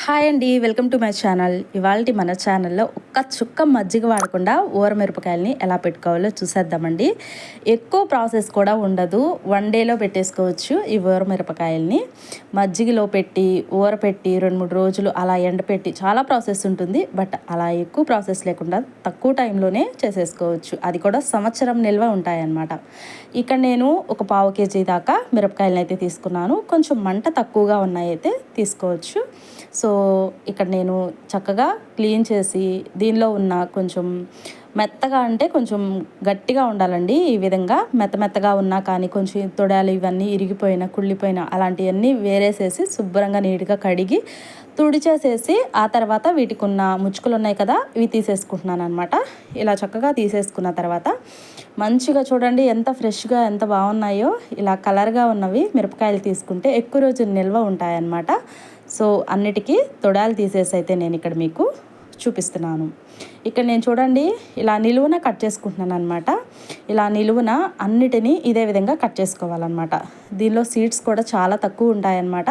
Hi అండి, welcome to my channel. ఇవాళ మన ఛానల్లో ఒక్క చుక్క మజ్జిగ వాడకుండా ఊరమిరపకాయలని ఎలా పెట్టుకోవాలో చూసేద్దామండి. ఎక్కువ ప్రాసెస్ కూడా ఉండదు, 1 డేలో పెట్టేసుకోవచ్చు. ఈ ఊరమిరపకాయలని మజ్జిగలో పెట్టి ఊరపెట్టి 2-3 రోజులు అలా ఎండపెట్టి చాలా ప్రాసెస్ ఉంటుంది. బట్ అలా ఎక్కువ ప్రాసెస్ లేకుండా తక్కువ టైంలోనే చేసేసుకోవచ్చు. అది కూడా సంవత్సరం నిల్వ ఉంటాయన్నమాట. ఇక్కడ నేను ఒక 1/2 కేజీ దాకా మిరపకాయలను అయితే తీసుకున్నాను. కొంచెం మంట తక్కువగా ఉన్నాయైతే తీసుకోవచ్చు. సో ఇక్కడ నేను చక్కగా క్లీన్ చేసి దీనిలో ఉన్న కొంచెం మెత్తగా అంటే కొంచెం గట్టిగా ఉండాలండి. ఈ విధంగా మెత్తగా ఉన్నా కానీ కొంచెం తొడాలు ఇవన్నీ ఇరిగిపోయిన కుళ్ళిపోయిన అలాంటివన్నీ వేరేసేసి శుభ్రంగా నీట్గా కడిగి తుడిచేసేసి ఆ తర్వాత వీటికి ఉన్న ముచ్చుకలు ఉన్నాయి కదా, ఇవి తీసేసుకుంటున్నాను అనమాట. ఇలా చక్కగా తీసేసుకున్న తర్వాత మంచిగా చూడండి ఎంత ఫ్రెష్గా ఎంత బాగున్నాయో. ఇలా కలర్గా ఉన్నవి మిరపకాయలు తీసుకుంటే ఎక్కువ రోజులు నిల్వ ఉంటాయన్నమాట. సో అన్నిటికీ తొడాలు తీసేసి అయితే నేను ఇక్కడ మీకు చూపిస్తున్నాను. ఇక్కడ నేను చూడండి ఇలా నిలువున కట్ చేసుకుంటున్నాను అనమాట. ఇలా నిలువున అన్నిటినీ ఇదే విధంగా కట్ చేసుకోవాలన్నమాట. దీనిలో సీడ్స్ కూడా చాలా తక్కువ ఉంటాయన్నమాట.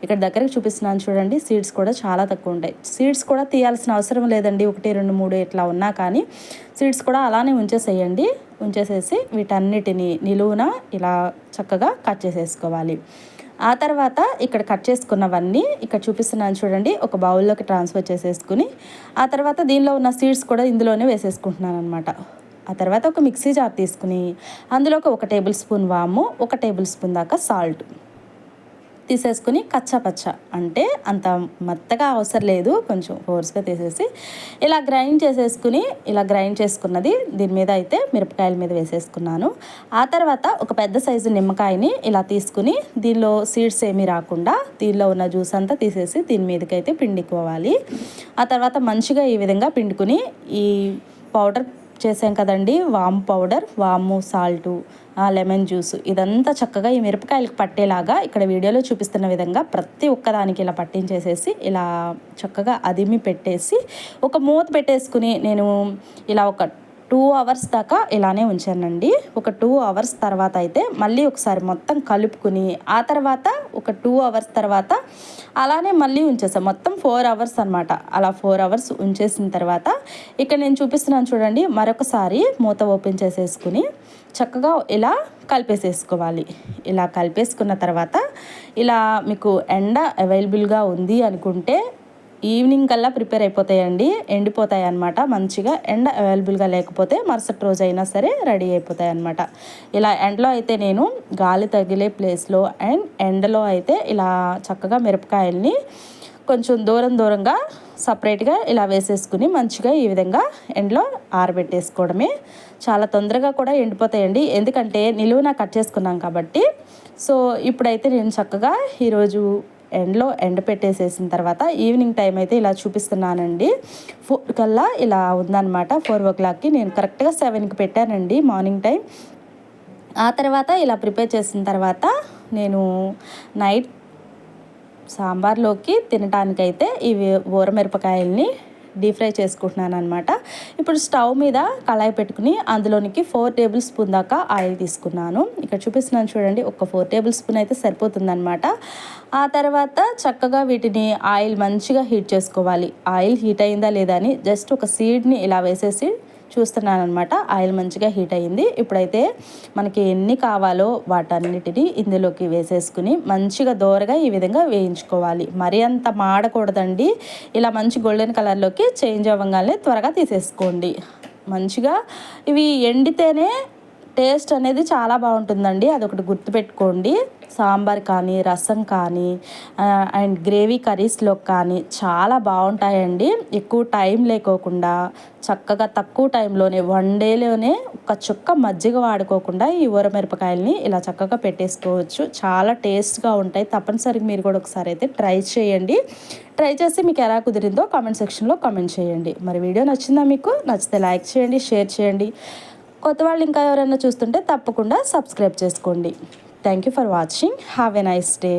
ఇక్కడ దగ్గరకు చూపిస్తున్నాను చూడండి, సీడ్స్ కూడా చాలా తక్కువ ఉంటాయి. సీడ్స్ కూడా తీయాల్సిన అవసరం లేదండి, 1, 2, 3 ఇట్లా ఉన్నా కానీ సీడ్స్ కూడా అలానే ఉంచేసేయండి. ఉంచేసేసి వీటన్నిటిని నిలువున ఇలా చక్కగా కట్ చేసేసుకోవాలి. ఆ తర్వాత ఇక్కడ కట్ చేసుకున్నవన్నీ ఇక్కడ చూపిస్తున్నాను చూడండి, ఒక బౌల్లోకి ట్రాన్స్ఫర్ చేసేసుకుని ఆ తర్వాత దీనిలో ఉన్న సీడ్స్ కూడా ఇందులోనే వేసేసుకుంటున్నాను అనమాట. ఆ తర్వాత ఒక మిక్సీ జార్ తీసుకుని అందులోకి 1 టేబుల్ స్పూన్ వాము, 1 టేబుల్ స్పూన్ దాకా సాల్ట్ తీసేసుకుని కచ్చాపచ్చ అంటే అంత మెత్తగా అవసరం లేదు, కొంచెం ఫోర్స్గా తీసేసి ఇలా గ్రైండ్ చేసేసుకుని ఇలా గ్రైండ్ చేసుకున్నది దీని మీద అయితే మిరపకాయల మీద వేసేసుకున్నాను. ఆ తర్వాత ఒక పెద్ద సైజు నిమ్మకాయని ఇలా తీసుకుని దీనిలో సీడ్స్ ఏమీ రాకుండా దీనిలో ఉన్న జ్యూస్ అంతా తీసేసి దీని మీదకైతే పిండుకోవాలి. ఆ తర్వాత మంచిగా ఈ విధంగా పిండుకుని ఈ పౌడర్ చేసాం కదండి, వాము పౌడర్, వాము, సాల్టు, లెమన్ జ్యూస్ ఇదంతా చక్కగా ఈ మిరపకాయలకు పట్టేలాగా ఇక్కడ వీడియోలో చూపిస్తున్న విధంగా ప్రతి ఒక్కదానికి ఇలా పట్టించేసేసి ఇలా చక్కగా అదిమి పెట్టేసి ఒక మూత పెట్టేసుకుని నేను ఇలా ఒక 2 అవర్స్ దాకా ఇలానే ఉంచానండి. ఒక 2 అవర్స్ తర్వాత అయితే మళ్ళీ ఒకసారి మొత్తం కలుపుకుని ఆ తర్వాత ఒక 2 అవర్స్ తర్వాత అలానే మళ్ళీ ఉంచేసాను. మొత్తం 4 అవర్స్ అనమాట. అలా 4 అవర్స్ ఉంచేసిన తర్వాత ఇక్కడ నేను చూపిస్తున్నాను చూడండి, మరొకసారి మూత ఓపెన్ చేసేసుకుని చక్కగా ఇలా కలిపేసేసుకోవాలి. ఇలా కలిపేసుకున్న తర్వాత ఇలా మీకు ఎండ అవైలబుల్గా ఉంది అనుకుంటే ఈవినింగ్ కల్లా ప్రిపేర్ అయిపోతాయండి, ఎండిపోతాయి అన్నమాట. మంచిగా ఎండ అవైలబుల్గా లేకపోతే మరుసటి రోజు అయినా సరే రెడీ అయిపోతాయి అన్నమాట. ఇలా ఎండలో అయితే నేను గాలి తగిలే ప్లేస్లో అండ్ ఎండలో అయితే ఇలా చక్కగా మిరపకాయల్ని కొంచెం దూరంగా సపరేట్గా ఇలా వేసేసుకుని మంచిగా ఈ విధంగా ఎండలో ఆరబెట్టేసుకోవడమే. చాలా తొందరగా కూడా ఎండిపోతాయండి, ఎందుకంటే నిలువున కట్ చేసుకున్నాం కాబట్టి. సో ఇప్పుడైతే నేను చక్కగా ఈరోజు ఎండలో పెట్టేసేసిన తర్వాత ఈవినింగ్ టైం అయితే ఇలా చూపిస్తున్నానండి. 4 కల్లా ఇలా ఉందన్నమాట. 4 o'clockకి నేను కరెక్ట్గా 7కి పెట్టానండి మార్నింగ్ టైం. ఆ తర్వాత ఇలా ప్రిపేర్ చేసిన తర్వాత నేను నైట్ సాంబార్లోకి తినడానికైతే ఇవి ఊరమిరపకాయల్ని డీప్ ఫ్రై చేసుకుంటున్నాను అనమాట. ఇప్పుడు స్టవ్ మీద కళాయి పెట్టుకుని అందులోనికి 4 టేబుల్ స్పూన్ దాకా ఆయిల్ తీసుకున్నాను. ఇక్కడ చూపిస్తున్నాను చూడండి, ఒక 4 టేబుల్ స్పూన్ అయితే సరిపోతుందన్నమాట. ఆ తర్వాత చక్కగా వీటిని ఆయిల్ మంచిగా హీట్ చేసుకోవాలి. ఆయిల్ హీట్ అయిందా లేదా అని జస్ట్ ఒక సీడ్ని ఇలా వేసేసి చూస్తున్నాను అనమాట. ఆయిల్ మంచిగా హీట్ అయ్యింది. ఇప్పుడైతే మనకి ఎన్ని కావాలో వాటన్నిటిని ఇందులోకి వేసేసుకుని మంచిగా దోరగా ఈ విధంగా వేయించుకోవాలి. మరీ అంత మాడకూడదండి. ఇలా మంచి గోల్డెన్ కలర్లోకి చేంజ్ అవ్వగానే త్వరగా తీసేసుకోండి. మంచిగా ఇవి ఎండితేనే టేస్ట్ అనేది చాలా బాగుంటుందండి, అదొకటి గుర్తుపెట్టుకోండి. సాంబార్ కానీ రసం కానీ అండ్ గ్రేవీ కర్రీస్లో కానీ చాలా బాగుంటాయండి. ఎక్కువ టైం లేకోకుండా చక్కగా తక్కువ టైంలోనే 1 డేలోనే ఒక చుక్క మజ్జిగ వాడుకోకుండా ఈ ఊరమిరపకాయలని ఇలా చక్కగా పెట్టేసుకోవచ్చు. చాలా టేస్ట్గా ఉంటాయి. తప్పనిసరిగా మీరు కూడా ఒకసారి అయితే ట్రై చేయండి. ట్రై చేసి మీకు ఎలా కుదిరిందో కామెంట్ సెక్షన్లో కామెంట్ చేయండి. మరి వీడియో నచ్చిందా? మీకు నచ్చితే లైక్ చేయండి, షేర్ చేయండి. కొత్త వాళ్ళు ఇంకా ఎవరైనా చూస్తుంటే తప్పకుండా సబ్స్క్రైబ్ చేసుకోండి. Thank you for watching. Have a nice day.